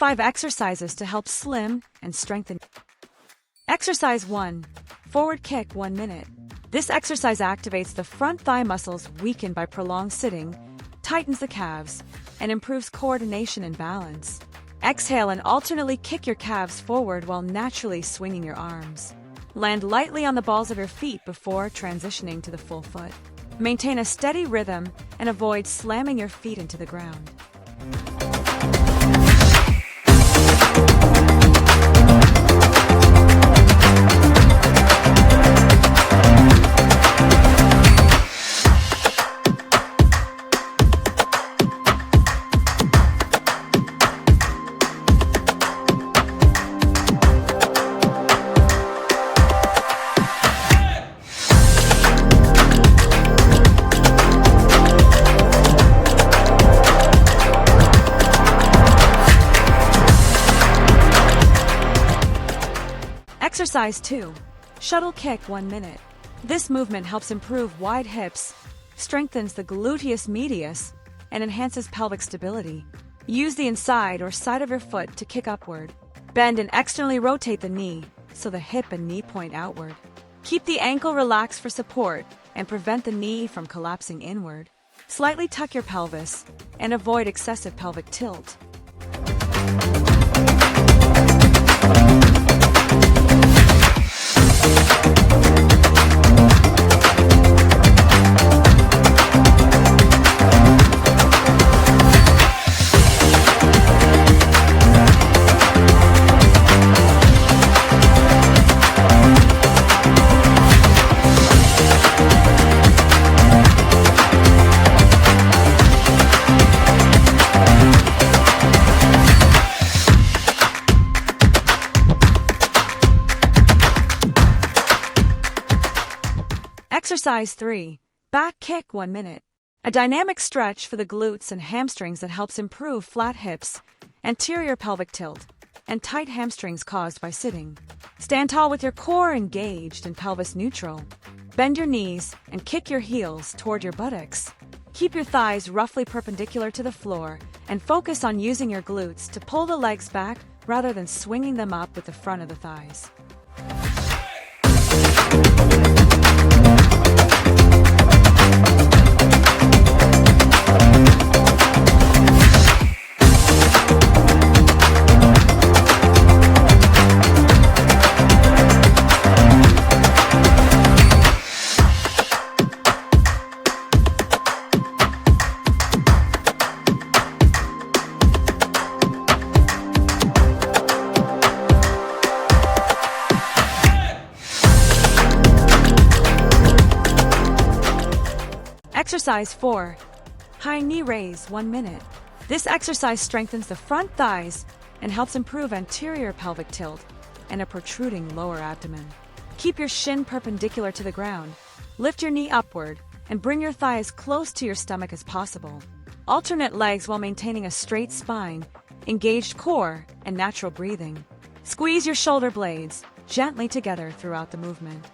5 exercises to help slim and strengthen. Exercise 1. Forward kick 1 minute. This exercise activates the front thigh muscles weakened by prolonged sitting, tightens the calves, and improves coordination and balance. Exhale and alternately kick your calves forward while naturally swinging your arms. Land lightly on the balls of your feet before transitioning to the full foot. Maintain a steady rhythm and avoid slamming your feet into the ground. Exercise 2. Shuttle kick 1 minute. This movement helps improve wide hips, strengthens the gluteus medius, and enhances pelvic stability. Use the inside or side of your foot to kick upward. Bend and externally rotate the knee so the hip and knee point outward. Keep the ankle relaxed for support and prevent the knee from collapsing inward. Slightly tuck your pelvis and avoid excessive pelvic tilt. Exercise 3. Back kick 1 minute. A dynamic stretch for the glutes and hamstrings that helps improve flat hips, anterior pelvic tilt, and tight hamstrings caused by sitting. Stand tall with your core engaged and pelvis neutral. Bend your knees and kick your heels toward your buttocks. Keep your thighs roughly perpendicular to the floor and focus on using your glutes to pull the legs back rather than swinging them up with the front of the thighs. Exercise 4. High knee raise 1 minute. This exercise strengthens the front thighs and helps improve anterior pelvic tilt and a protruding lower abdomen. Keep your shin perpendicular to the ground. Lift your knee upward and bring your thigh as close to your stomach as possible. Alternate legs while maintaining a straight spine, engaged core, and natural breathing. Squeeze your shoulder blades gently together throughout the movement.